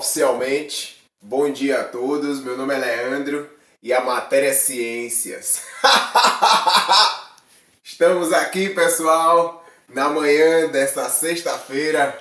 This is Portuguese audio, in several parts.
oficialmente. Bom dia a todos, meu nome é Leandro e a matéria é Ciências. Estamos aqui, pessoal, na manhã desta sexta-feira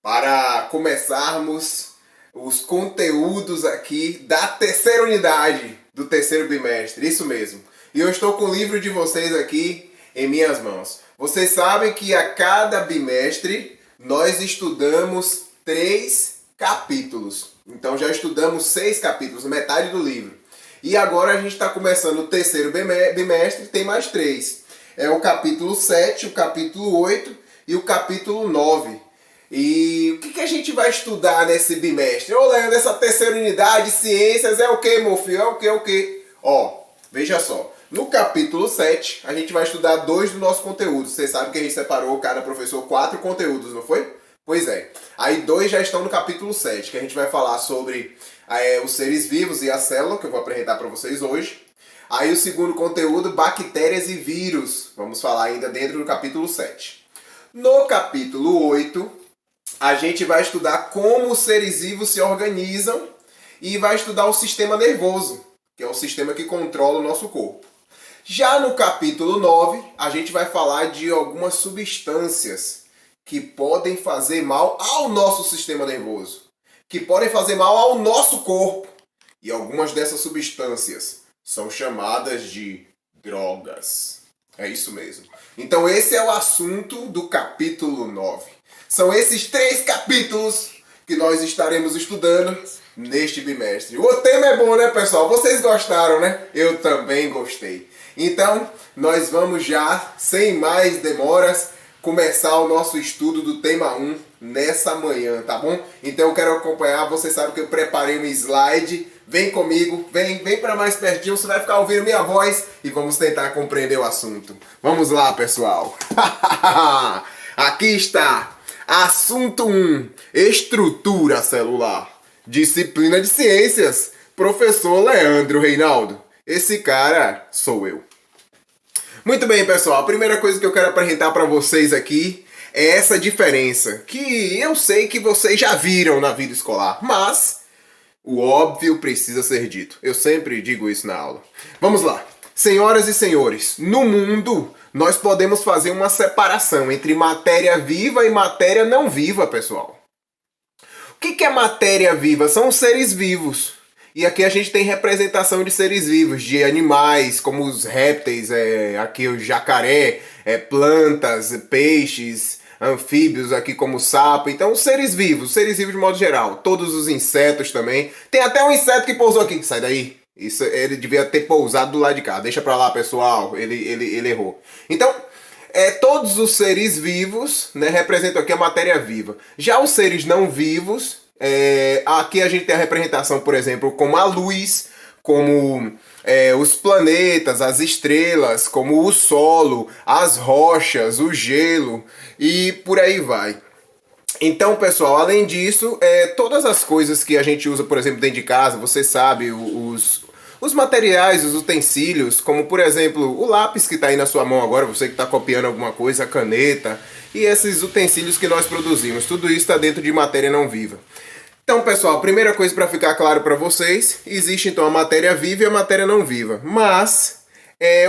para começarmos os conteúdos aqui da terceira unidade do terceiro bimestre, isso mesmo. E eu estou com o livro de vocês aqui em minhas mãos. Vocês sabem que a cada bimestre nós estudamos 3 capítulos. Então já estudamos 6 capítulos, metade do livro. E agora a gente está começando o terceiro bimestre, tem mais 3. É o capítulo 7, o capítulo 8 e o capítulo 9. E o que a gente vai estudar nesse bimestre? Ô Leandro, essa terceira unidade, ciências, é o que, meu filho? É o que? Ó, veja só. No capítulo 7, a gente vai estudar 2 do nosso conteúdo. Vocês sabem que a gente separou, cada professor, 4 conteúdos, não foi? Pois é. Aí 2 já estão no capítulo 7, que a gente vai falar sobre os seres vivos e a célula, que eu vou apresentar para vocês hoje. Aí o segundo conteúdo, bactérias e vírus. Vamos falar ainda dentro do capítulo 7. No capítulo 8, a gente vai estudar como os seres vivos se organizam e vai estudar o sistema nervoso, que é o sistema que controla o nosso corpo. Já no capítulo 9, a gente vai falar de algumas substâncias que podem fazer mal ao nosso sistema nervoso, que podem fazer mal ao nosso corpo. E algumas dessas substâncias são chamadas de drogas. É isso mesmo. Então esse é o assunto do capítulo 9. São esses 3 capítulos que nós estaremos estudando neste bimestre. O tema é bom, né, pessoal? Vocês gostaram, né? Eu também gostei. Então, nós vamos já, sem mais demoras, começar o nosso estudo do tema 1 nessa manhã, tá bom? Então eu quero acompanhar, você sabe que eu preparei um slide, vem comigo, vem para mais pertinho, você vai ficar ouvindo minha voz e vamos tentar compreender o assunto. Vamos lá, pessoal! Aqui está, assunto 1, estrutura celular, disciplina de ciências, professor Leandro Reinaldo. Esse cara sou eu. Muito bem, pessoal. A primeira coisa que eu quero apresentar para vocês aqui é essa diferença, que eu sei que vocês já viram na vida escolar, mas o óbvio precisa ser dito. Eu sempre digo isso na aula. Vamos lá. Senhoras e senhores, no mundo nós podemos fazer uma separação entre matéria viva e matéria não viva, pessoal. O que é matéria viva? São os seres vivos. E aqui a gente tem representação de seres vivos, de animais, como os répteis, aqui o jacaré, plantas, peixes, anfíbios, aqui como o sapo. Então, seres vivos de modo geral. Todos os insetos também. Tem até um inseto que pousou aqui. Sai daí. Isso, ele devia ter pousado do lado de cá. Deixa pra lá, pessoal. Ele errou. Então, todos os seres vivos, né, representam aqui a matéria viva. Já os seres não vivos... aqui a gente tem a representação, por exemplo, como a luz, como os planetas, as estrelas, como o solo, as rochas, o gelo e por aí vai. Então, pessoal, além disso, todas as coisas que a gente usa, por exemplo, dentro de casa, você sabe, os materiais, os utensílios, como por exemplo o lápis que está aí na sua mão agora, você que está copiando alguma coisa, a caneta e esses utensílios que nós produzimos, tudo isso está dentro de matéria não viva. Então, pessoal, primeira coisa para ficar claro para vocês, existe então a matéria viva e a matéria não viva. Mas,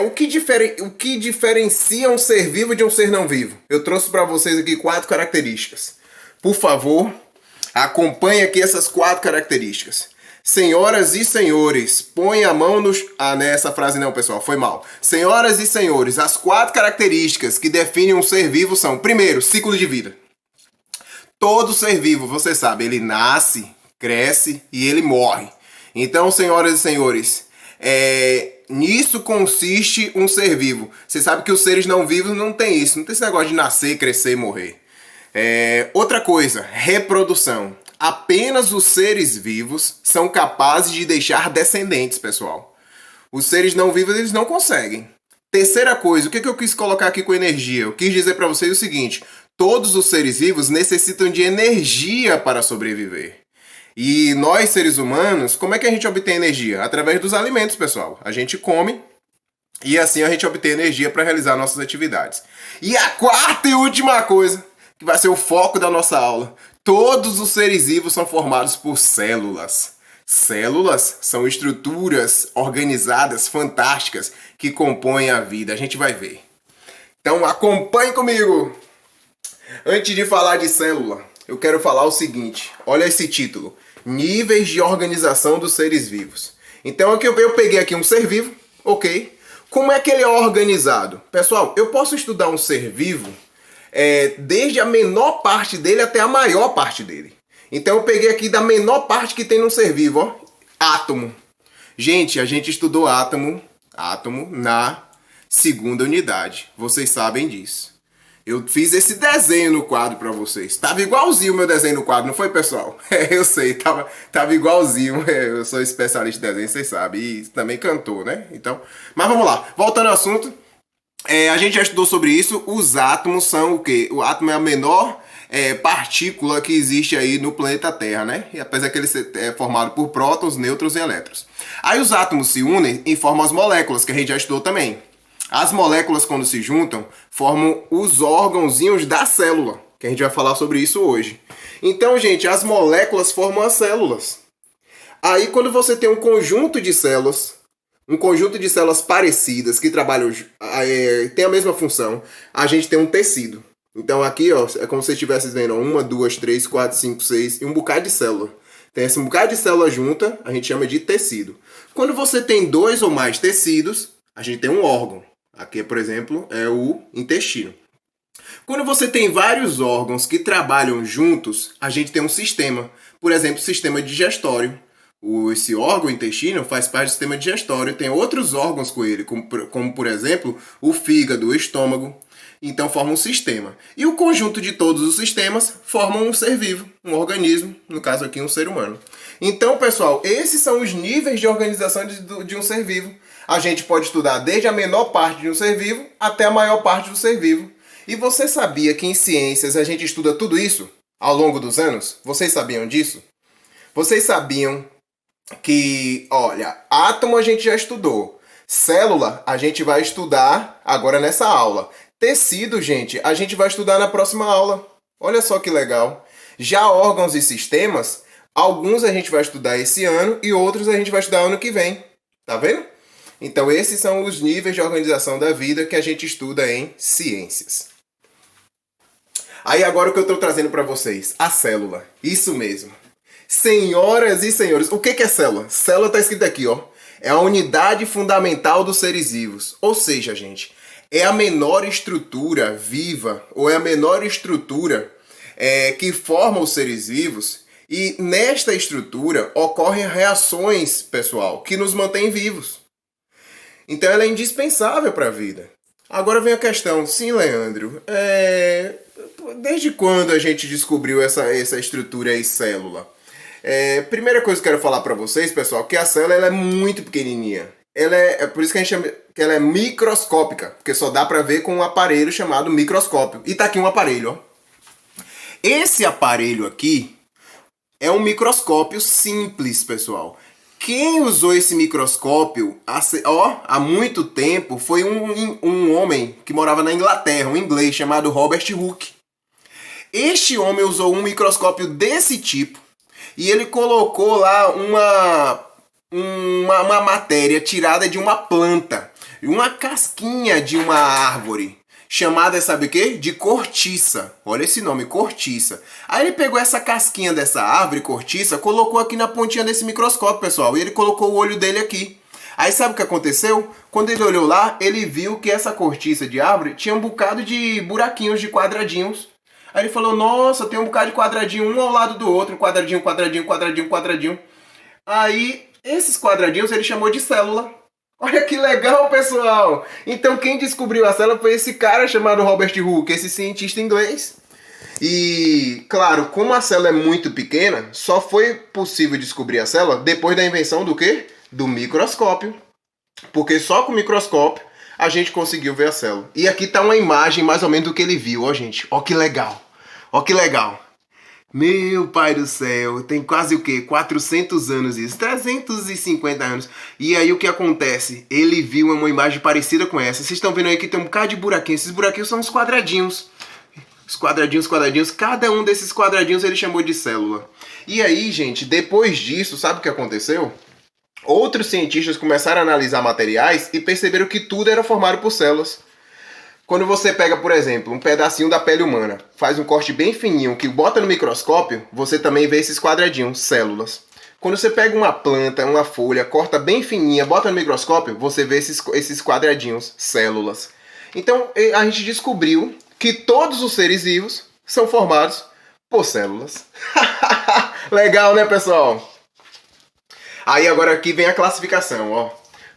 o que diferencia um ser vivo de um ser não vivo? Eu trouxe para vocês aqui 4 características. Por favor, acompanhe aqui essas 4 características. Senhoras e senhores, põe a mão nos... essa frase não, pessoal, foi mal. Senhoras e senhores, as 4 características que definem um ser vivo são, primeiro, ciclo de vida. Todo ser vivo, você sabe, ele nasce, cresce e ele morre. Então, senhoras e senhores, nisso consiste um ser vivo. Você sabe que os seres não vivos não tem isso, não tem esse negócio de nascer, crescer e morrer. Outra coisa, reprodução. Apenas os seres vivos são capazes de deixar descendentes, pessoal. Os seres não vivos, eles não conseguem. Terceira coisa, o que eu quis colocar aqui com energia? Eu quis dizer para vocês o seguinte: todos os seres vivos necessitam de energia para sobreviver. E nós, seres humanos, como é que a gente obtém energia? Através dos alimentos, pessoal. A gente come e assim a gente obtém energia para realizar nossas atividades. E a quarta e última coisa, que vai ser o foco da nossa aula. Todos os seres vivos são formados por células. Células são estruturas organizadas, fantásticas, que compõem a vida. A gente vai ver. Então acompanhe comigo! Antes de falar de célula, eu quero falar o seguinte. Olha esse título. Níveis de organização dos seres vivos. Então aqui eu peguei aqui um ser vivo, ok? Como é que ele é organizado? Pessoal, eu posso estudar um ser vivo desde a menor parte dele até a maior parte dele. Então eu peguei aqui da menor parte que tem no ser vivo, ó. Átomo. Gente, a gente estudou átomo na segunda unidade. Vocês sabem disso. Eu fiz esse desenho no quadro pra vocês. Tava igualzinho o meu desenho no quadro, não foi, pessoal? Eu sei, tava igualzinho. Eu sou especialista em desenho, vocês sabem. E também cantor, né? Então, mas vamos lá. Voltando ao assunto. A gente já estudou sobre isso. Os átomos são o quê? O átomo é a menor partícula que existe aí no planeta Terra, né? E apesar que ele é formado por prótons, nêutrons e elétrons. Aí os átomos se unem e formam as moléculas, que a gente já estudou também. As moléculas, quando se juntam, formam os órgãozinhos da célula, que a gente vai falar sobre isso hoje. Então, gente, as moléculas formam as células. Aí, quando você tem um conjunto de células parecidas, que trabalham, tem a mesma função, a gente tem um tecido. Então, aqui, ó, é como se você estivesse vendo, ó, 1, 2, 3, 4, 5, 6 e um bocado de célula. Tem esse bocado de célula junta, a gente chama de tecido. Quando você tem 2 ou mais tecidos, a gente tem um órgão. Aqui, por exemplo, é o intestino. Quando você tem vários órgãos que trabalham juntos, a gente tem um sistema. Por exemplo, o sistema digestório. Esse órgão, o intestino, faz parte do sistema digestório. Tem outros órgãos com ele, como por exemplo, o fígado, o estômago. Então forma um sistema. E o conjunto de todos os sistemas formam um ser vivo, um organismo, no caso aqui um ser humano. Então, pessoal, esses são os níveis de organização de um ser vivo. A gente pode estudar desde a menor parte de um ser vivo até a maior parte do ser vivo. E você sabia que em ciências a gente estuda tudo isso ao longo dos anos? Vocês sabiam disso? Vocês sabiam que, olha, átomo a gente já estudou. Célula a gente vai estudar agora nessa aula. Tecido, gente, a gente vai estudar na próxima aula. Olha só que legal. Já órgãos e sistemas, alguns a gente vai estudar esse ano e outros a gente vai estudar ano que vem. Tá vendo? Então esses são os níveis de organização da vida que a gente estuda em ciências. Aí agora o que eu estou trazendo para vocês? A célula. Isso mesmo. Senhoras e senhores, o que é célula? Célula está escrito aqui, ó. É a unidade fundamental dos seres vivos. Ou seja, gente, é a menor estrutura viva, ou é a menor estrutura que forma os seres vivos. E nesta estrutura ocorrem reações, pessoal, que nos mantêm vivos. Então ela é indispensável para a vida. Agora vem a questão, sim, Leandro, desde quando a gente descobriu essa estrutura aí, célula? Primeira coisa que eu quero falar para vocês, pessoal, que a célula ela é muito pequenininha. Por isso que a gente chama que ela é microscópica, porque só dá para ver com um aparelho chamado microscópio. E tá aqui um aparelho, ó. Esse aparelho aqui é um microscópio simples, pessoal. Quem usou esse microscópio há muito tempo foi um homem que morava na Inglaterra, um inglês chamado Robert Hooke. Este homem usou um microscópio desse tipo e ele colocou lá uma matéria tirada de uma planta, uma casquinha de uma árvore. Chamada, sabe o quê? De cortiça. Olha esse nome, cortiça. Aí ele pegou essa casquinha dessa árvore, cortiça, colocou aqui na pontinha desse microscópio, pessoal. E ele colocou o olho dele aqui. Aí sabe o que aconteceu? Quando ele olhou lá, ele viu que essa cortiça de árvore tinha um bocado de buraquinhos, de quadradinhos. Aí ele falou, nossa, tem um bocado de quadradinho, um ao lado do outro. Quadradinho, quadradinho, quadradinho, quadradinho. Aí, esses quadradinhos ele chamou de célula. Olha que legal, pessoal! Então quem descobriu a célula foi esse cara chamado Robert Hooke, esse cientista inglês. E, claro, como a célula é muito pequena, só foi possível descobrir a célula depois da invenção do quê? Do microscópio. Porque só com o microscópio a gente conseguiu ver a célula. E aqui tá uma imagem mais ou menos do que ele viu, ó, gente. Ó que legal! Ó que legal! Meu pai do céu, tem quase o quê? 400 anos isso, 350 anos. E aí o que acontece? Ele viu uma imagem parecida com essa. Vocês estão vendo aí que tem um bocado de buraquinhos. Esses buraquinhos são os quadradinhos. Os quadradinhos, cada um desses quadradinhos ele chamou de célula. E aí, gente, depois disso, sabe o que aconteceu? Outros cientistas começaram a analisar materiais e perceberam que tudo era formado por células. Quando você pega, por exemplo, um pedacinho da pele humana, faz um corte bem fininho, que bota no microscópio, você também vê esses quadradinhos, células. Quando você pega uma planta, uma folha, corta bem fininha, bota no microscópio, você vê esses quadradinhos, células. Então, a gente descobriu que todos os seres vivos são formados por células. Legal, né, pessoal? Aí agora aqui vem a classificação, ó.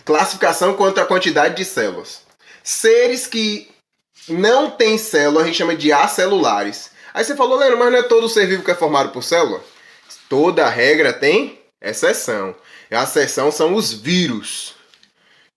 Classificação quanto à quantidade de células. Seres que não têm célula a gente chama de acelulares. Aí você falou, Leandro, mas não é todo ser vivo que é formado por célula? Toda regra tem exceção. E a exceção são os vírus.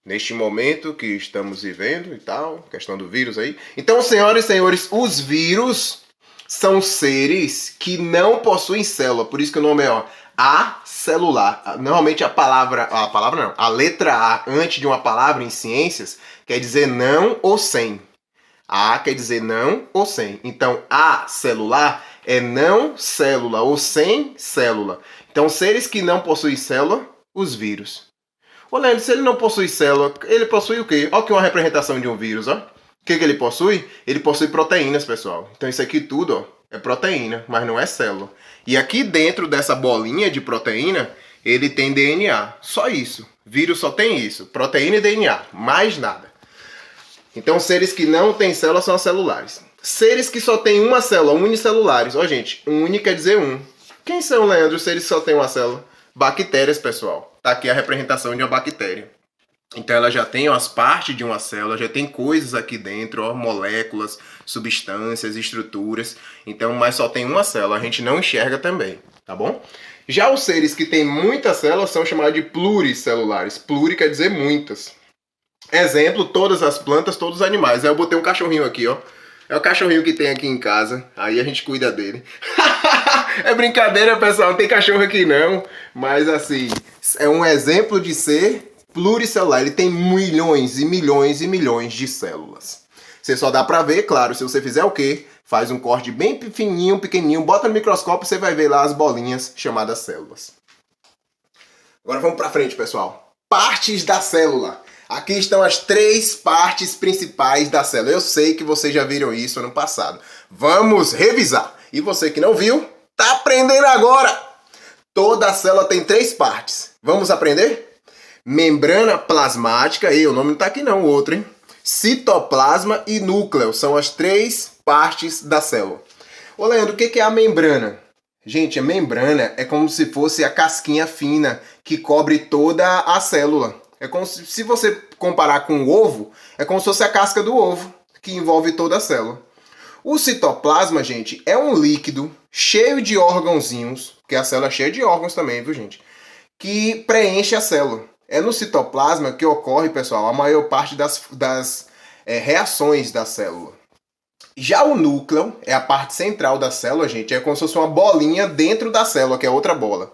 Neste momento que estamos vivendo e tal, questão do vírus aí. Então, senhoras e senhores, os vírus são seres que não possuem célula. Por isso que o nome é, ó, acelular. Normalmente a letra A antes de uma palavra em ciências quer dizer não ou sem. A quer dizer não ou sem. Então, acelular é não célula ou sem célula. Então, seres que não possuem célula, os vírus. Ô, Leandro, se ele não possui célula, ele possui o quê? Olha aqui uma representação de um vírus, ó. O que ele possui? Ele possui proteínas, pessoal. Então, isso aqui tudo, ó, é proteína, mas não é célula. E aqui dentro dessa bolinha de proteína, ele tem DNA. Só isso. Vírus só tem isso. Proteína e DNA. Mais nada. Então, seres que não têm célula são acelulares. Seres que só têm uma célula, unicelulares. Ó, gente, uni quer dizer um. Quem são, Leandro, os seres que só têm uma célula? Bactérias, pessoal. Tá aqui a representação de uma bactéria. Então, ela já tem as partes de uma célula, já tem coisas aqui dentro, ó, moléculas, substâncias, estruturas. Então, mas só tem uma célula, a gente não enxerga também, tá bom? Já os seres que têm muitas células são chamados de pluricelulares. Pluri quer dizer muitas. Exemplo, todas as plantas, todos os animais. Aí eu botei um cachorrinho aqui, ó. É o cachorrinho que tem aqui em casa. Aí a gente cuida dele. É brincadeira, pessoal. Não tem cachorro aqui, não. Mas, assim, é um exemplo de ser pluricelular. Ele tem milhões e milhões e milhões de células. Você só dá pra ver, claro, se você fizer o quê? Faz um corte bem fininho, pequenininho, bota no microscópio e você vai ver lá as bolinhas chamadas células. Agora vamos pra frente, pessoal. Partes da célula. Aqui estão as 3 partes principais da célula. Eu sei que vocês já viram isso ano passado. Vamos revisar. E você que não viu, tá aprendendo agora. Toda a célula tem 3 partes. Vamos aprender? Membrana plasmática, e o nome não tá aqui não, o outro, hein? Citoplasma e núcleo são as 3 partes da célula. Ô Leandro, o que é a membrana? Gente, a membrana é como se fosse a casquinha fina que cobre toda a célula. É como se você comparar com o ovo, é como se fosse a casca do ovo, que envolve toda a célula. O citoplasma, gente, é um líquido cheio de órgãozinhos, porque a célula é cheia de órgãos também, viu, gente? Que preenche a célula. É no citoplasma que ocorre, pessoal, a maior parte das reações da célula. Já o núcleo é a parte central da célula, gente, é como se fosse uma bolinha dentro da célula, que é outra bola.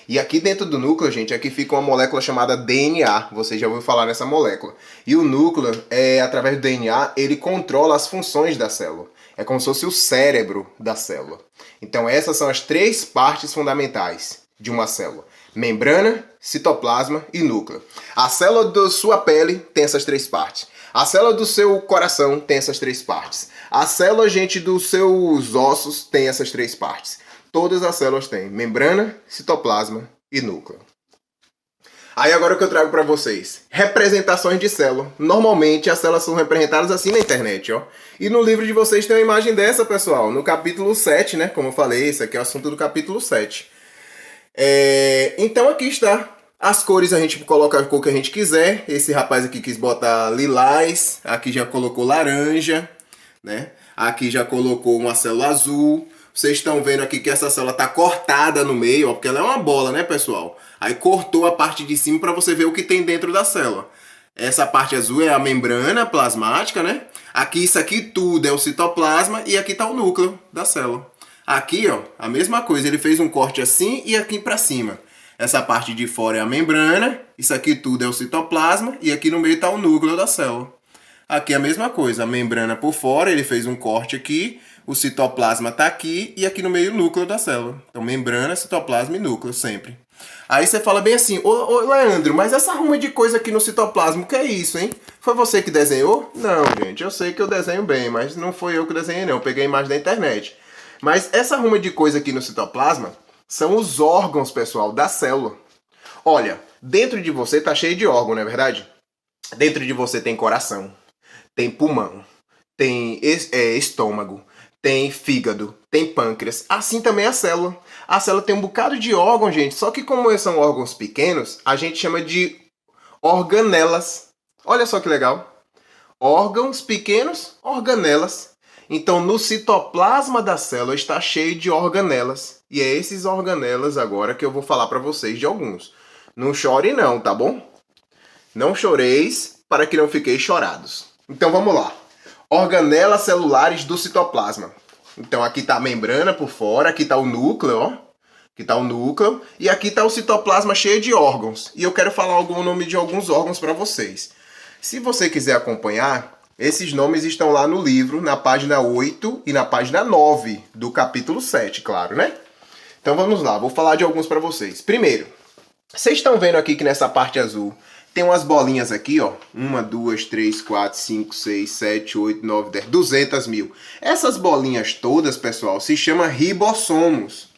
E aqui dentro do núcleo, gente, aqui fica uma molécula chamada DNA. Você já ouviu falar nessa molécula. E o núcleo, através do DNA, ele controla as funções da célula. É como se fosse o cérebro da célula. Então essas são as 3 partes fundamentais de uma célula. Membrana, citoplasma e núcleo. A célula da sua pele tem essas 3 partes. A célula do seu coração tem essas 3 partes. A célula, gente, dos seus ossos tem essas 3 partes. Todas as células têm membrana, citoplasma e núcleo. Aí agora o que eu trago para vocês? Representações de célula. Normalmente as células são representadas assim na internet, ó. E no livro de vocês tem uma imagem dessa, pessoal. No capítulo 7, né? Como eu falei, esse aqui é o assunto do capítulo 7. Então aqui está. As cores a gente coloca a cor que a gente quiser. Esse rapaz aqui quis botar lilás. Aqui já colocou laranja, né? Aqui já colocou uma célula azul. Vocês estão vendo aqui que essa célula está cortada no meio, ó, porque ela é uma bola, né, pessoal? Aí cortou a parte de cima para você ver o que tem dentro da célula. Essa parte azul é a membrana plasmática, né? Aqui, isso aqui tudo é o citoplasma e aqui está o núcleo da célula. Aqui, ó, a mesma coisa. Ele fez um corte assim e aqui para cima. Essa parte de fora é a membrana, isso aqui tudo é o citoplasma e aqui no meio está o núcleo da célula. Aqui é a mesma coisa, a membrana por fora, ele fez um corte aqui, O citoplasma está aqui e aqui no meio o núcleo da célula. Então, membrana, citoplasma e núcleo, sempre. Aí você fala bem assim, ô Leandro, mas essa ruma de coisa aqui no citoplasma, o que é isso, hein? Foi você que desenhou? Não, gente, eu sei que eu desenho bem, mas não foi eu que desenhei não, eu peguei a imagem da internet. Mas essa ruma de coisa aqui no citoplasma são os órgãos, pessoal, da célula. Olha, dentro de você tá cheio de órgão, não é verdade? Dentro de você tem coração, tem pulmão, tem estômago, tem fígado, tem pâncreas, assim também a célula. A célula tem um bocado de órgão, gente, só que como são órgãos pequenos, a gente chama de organelas. Olha só que legal. Órgãos pequenos, organelas. Então, no citoplasma da célula está cheio de organelas. E é esses organelas agora que eu vou falar para vocês de alguns. Não chore não, tá bom? Não choreis para que não fiqueis chorados. Então, vamos lá. Organelas celulares do citoplasma. Então aqui está a membrana por fora, aqui está o núcleo, ó. Aqui está o núcleo e aqui está o citoplasma cheio de órgãos. E eu quero falar o nome de alguns órgãos para vocês. Se você quiser acompanhar, esses nomes estão lá no livro, na página 8 e na página 9 do capítulo 7, claro, né? Então vamos lá, vou falar de alguns para vocês. Primeiro, vocês estão vendo aqui que nessa parte azul tem umas bolinhas aqui, ó. 1, 2, 3, 4, 5, 6, 7, 8, 9, 10, 200 mil. Essas bolinhas todas, pessoal, se chama ribossomos.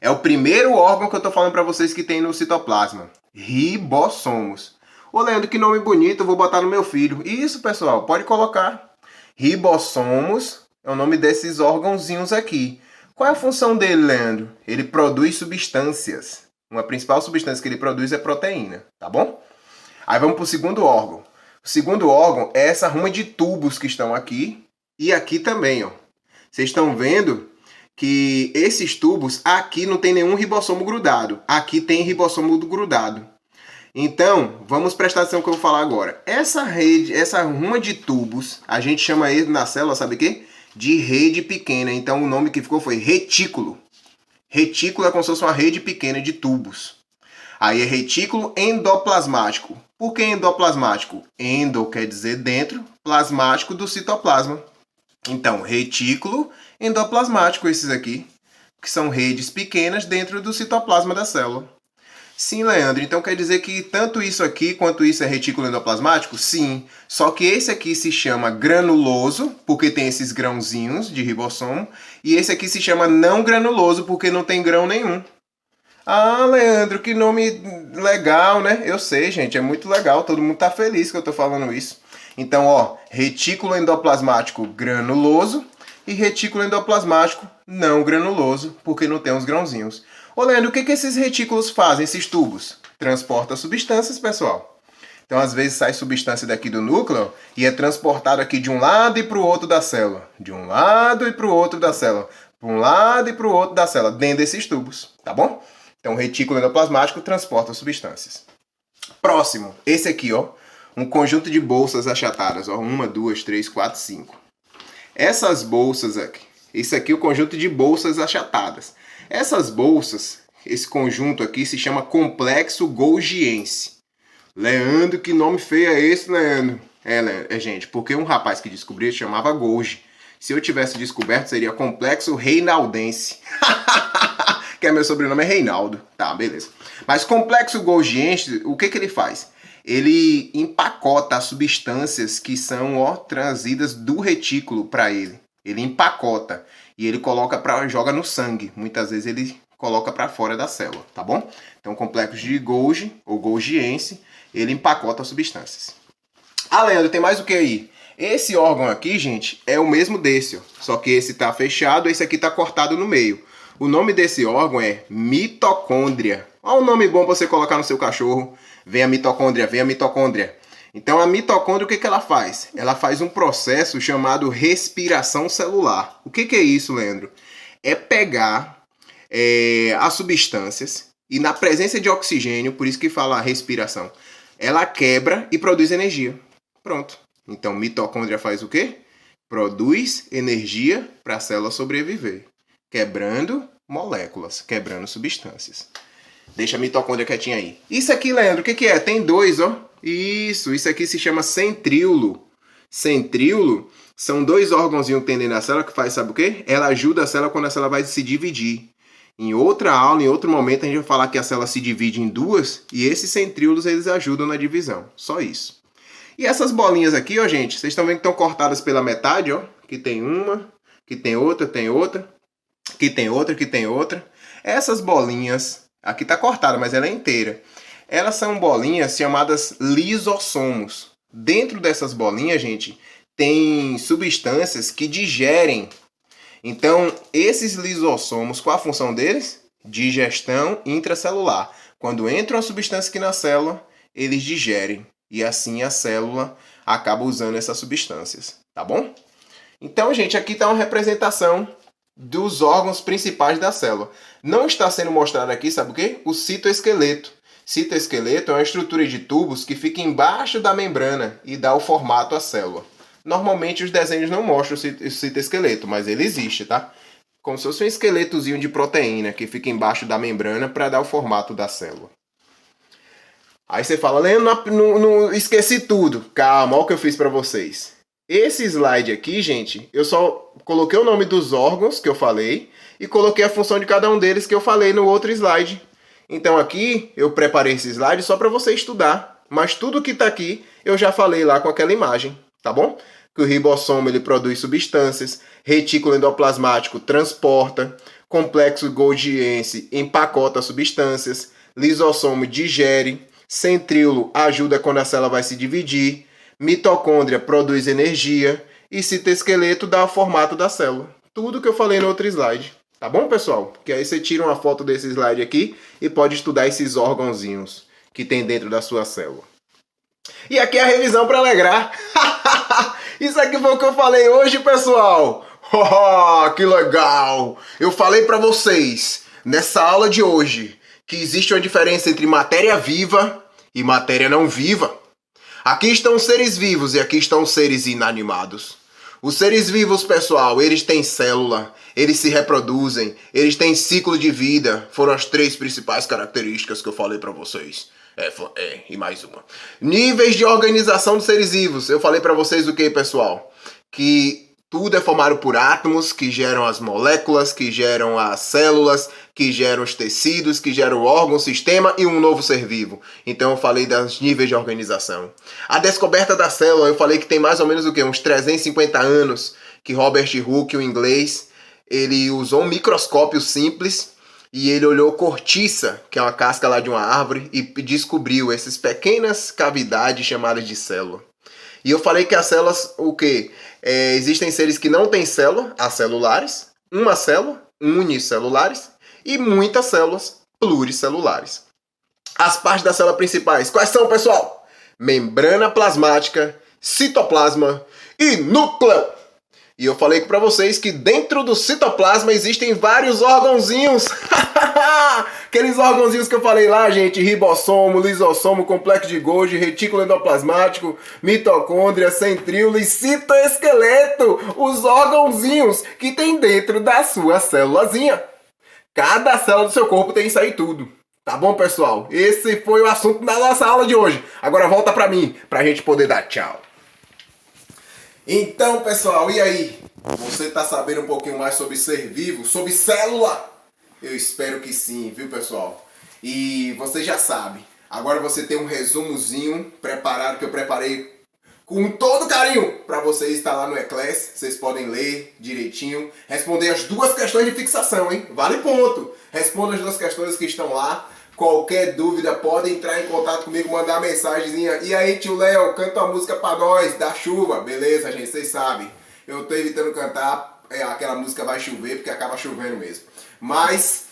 É o primeiro órgão que eu tô falando para vocês que tem no citoplasma. Ribossomos. Ô, Leandro, que nome bonito, eu vou botar no meu filho. Isso, pessoal, pode colocar. Ribossomos é o nome desses órgãozinhos aqui. Qual é a função dele, Leandro? Ele produz substâncias. Uma principal substância que ele produz é proteína, tá bom? Aí vamos para o segundo órgão. O segundo órgão é essa ruma de tubos que estão aqui e aqui também, ó. Vocês estão vendo que esses tubos, aqui não tem nenhum ribossomo grudado. Aqui tem ribossomo grudado. Então, vamos prestar atenção no que eu vou falar agora. Essa rede, essa ruma de tubos, a gente chama ele na célula, sabe o quê? De rede pequena. Então, o nome que ficou foi retículo. Retículo é como se fosse uma rede pequena de tubos. Aí é retículo endoplasmático. Por que endoplasmático? Endo quer dizer dentro, plasmático do citoplasma. Então, retículo endoplasmático, esses aqui, que são redes pequenas dentro do citoplasma da célula. Sim, Leandro, então quer dizer que tanto isso aqui quanto isso é retículo endoplasmático? Sim, só que esse aqui se chama granuloso, porque tem esses grãozinhos de ribossomo, e esse aqui se chama não granuloso, porque não tem grão nenhum. Ah, Leandro, que nome legal, né? Eu sei, gente, é muito legal, todo mundo tá feliz que eu tô falando isso. Então, ó, retículo endoplasmático granuloso e retículo endoplasmático não granuloso, porque não tem os grãozinhos. Ô, Leandro, o que esses retículos fazem, esses tubos? Transporta substâncias, pessoal. Então, às vezes, sai substância daqui do núcleo e é transportado aqui de um lado e para o outro da célula. De um lado e para o outro da célula. Para um lado e para o outro da célula, dentro desses tubos, tá bom? Então, o retículo endoplasmático transporta substâncias. Próximo, esse aqui, ó. Um conjunto de bolsas achatadas, ó. 1, 2, 3, 4, 5. Essas bolsas aqui. Esse aqui é o conjunto de bolsas achatadas. Essas bolsas, esse conjunto aqui se chama complexo golgiense. Leandro, que nome feio é esse, Leandro? Gente, porque um rapaz que descobriu chamava Golgi. Se eu tivesse descoberto, seria complexo reinaldense. Que é meu sobrenome é Reinaldo. Tá, beleza. Mas complexo golgiense, o que ele faz? Ele empacota as substâncias que são, ó, trazidas do retículo para ele. Ele empacota e ele joga no sangue. Muitas vezes ele coloca para fora da célula, tá bom? Então, complexo de Golgi ou golgiense, ele empacota as substâncias. Ah, Leandro, tem mais o que aí? Esse órgão aqui, gente, é o mesmo desse, ó. Só que esse tá fechado, esse aqui tá cortado no meio. O nome desse órgão é mitocôndria. Olha um nome bom para você colocar no seu cachorro. Vem a mitocôndria, vem a mitocôndria. Então a mitocôndria, o que ela faz? Ela faz um processo chamado respiração celular. O que é isso, Leandro? É pegar as substâncias e na presença de oxigênio, por isso que fala respiração, ela quebra e produz energia. Pronto. Então mitocôndria faz o quê? Produz energia para a célula sobreviver. Quebrando moléculas, quebrando substâncias. Deixa a mitocôndria quietinha aí. Isso aqui, Leandro, o que é? Tem dois, ó. Isso aqui se chama centríolo. Centríolo são dois órgãozinhos que tem dentro da célula que faz, sabe o quê? Ela ajuda a célula quando a célula vai se dividir. Em outra aula, em outro momento, a gente vai falar que a célula se divide em duas e esses centríolos eles ajudam na divisão. Só isso. E essas bolinhas aqui, ó, gente, vocês estão vendo que estão cortadas pela metade, ó. Que tem uma, que tem outra, que tem outra, que tem outra. Essas bolinhas, aqui tá cortada, mas ela é inteira. Elas são bolinhas chamadas lisossomos. Dentro dessas bolinhas, gente, tem substâncias que digerem. Então, esses lisossomos, qual a função deles? Digestão intracelular. Quando entra uma substância aqui na célula, eles digerem. E assim a célula acaba usando essas substâncias. Tá bom? Então, gente, aqui está uma representação dos órgãos principais da célula. Não está sendo mostrado aqui, sabe o quê? O citoesqueleto. Citoesqueleto é uma estrutura de tubos que fica embaixo da membrana e dá o formato à célula. Normalmente os desenhos não mostram o citoesqueleto, mas ele existe, tá? Como se fosse um esqueletozinho de proteína que fica embaixo da membrana para dar o formato da célula. Aí você fala, Leandro, não esqueci tudo. Calma, olha o que eu fiz para vocês. Esse slide aqui, gente, eu só coloquei o nome dos órgãos que eu falei e coloquei a função de cada um deles que eu falei no outro slide. Então aqui eu preparei esse slide só para você estudar, mas tudo que está aqui eu já falei lá com aquela imagem, tá bom? Que o ribossomo ele produz substâncias, retículo endoplasmático transporta, complexo Golgiense empacota substâncias, lisossomo digere, centríolo ajuda quando a célula vai se dividir, mitocôndria produz energia e citoesqueleto dá o formato da célula. Tudo que eu falei no outro slide. Tá bom, pessoal? Que aí você tira uma foto desse slide aqui e pode estudar esses órgãozinhos que tem dentro da sua célula. E aqui é a revisão para alegrar. Isso aqui foi o que eu falei hoje, pessoal. Oh, que legal! Eu falei para vocês nessa aula de hoje que existe uma diferença entre matéria viva e matéria não viva. Aqui estão os seres vivos e aqui estão os seres inanimados. Os seres vivos, pessoal, eles têm célula, eles se reproduzem, eles têm ciclo de vida. Foram as 3 principais características que eu falei para vocês. E mais uma. Níveis de organização dos seres vivos. Eu falei para vocês o que, pessoal? Que tudo é formado por átomos que geram as moléculas, que geram as células, que geram os tecidos, que geram o órgão, sistema e um novo ser vivo. Então eu falei dos níveis de organização. A descoberta da célula, eu falei que tem mais ou menos o quê? Uns 350 anos que Robert Hooke, o inglês, ele usou um microscópio simples e ele olhou cortiça, que é uma casca lá de uma árvore, e descobriu essas pequenas cavidades chamadas de célula. E eu falei que as células, o quê? Existem seres que não têm célula, acelulares, uma célula, unicelulares, e muitas células pluricelulares. As partes da célula principais, quais são, pessoal? Membrana plasmática, citoplasma e núcleo. E eu falei para vocês que dentro do citoplasma existem vários órgãozinhos. Aqueles órgãozinhos que eu falei lá, gente. Ribossomo, lisossomo, complexo de Golgi, retículo endoplasmático, mitocôndria, centríolo e citoesqueleto. Os órgãozinhos que tem dentro da sua célulazinha. Cada célula do seu corpo tem isso aí tudo. Tá bom, pessoal? Esse foi o assunto da nossa aula de hoje. Agora volta para mim, pra gente poder dar tchau. Então, pessoal, e aí? Você tá sabendo um pouquinho mais sobre ser vivo, sobre célula? Eu espero que sim, viu, pessoal? E você já sabe. Agora você tem um resumozinho preparado que eu preparei com todo carinho para você estar lá no Eclass. Vocês podem ler direitinho, responder as 2 questões de fixação, hein? Vale ponto. Responda as 2 questões que estão lá. Qualquer dúvida, pode entrar em contato comigo, mandar uma mensagenzinha. E aí, tio Léo, canta uma música pra nós, da chuva. Beleza, gente, vocês sabem. Eu tô evitando cantar aquela música Vai Chover, porque acaba chovendo mesmo. Mas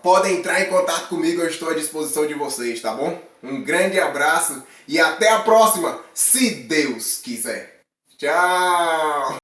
podem entrar em contato comigo, eu estou à disposição de vocês, tá bom? Um grande abraço e até a próxima, se Deus quiser. Tchau!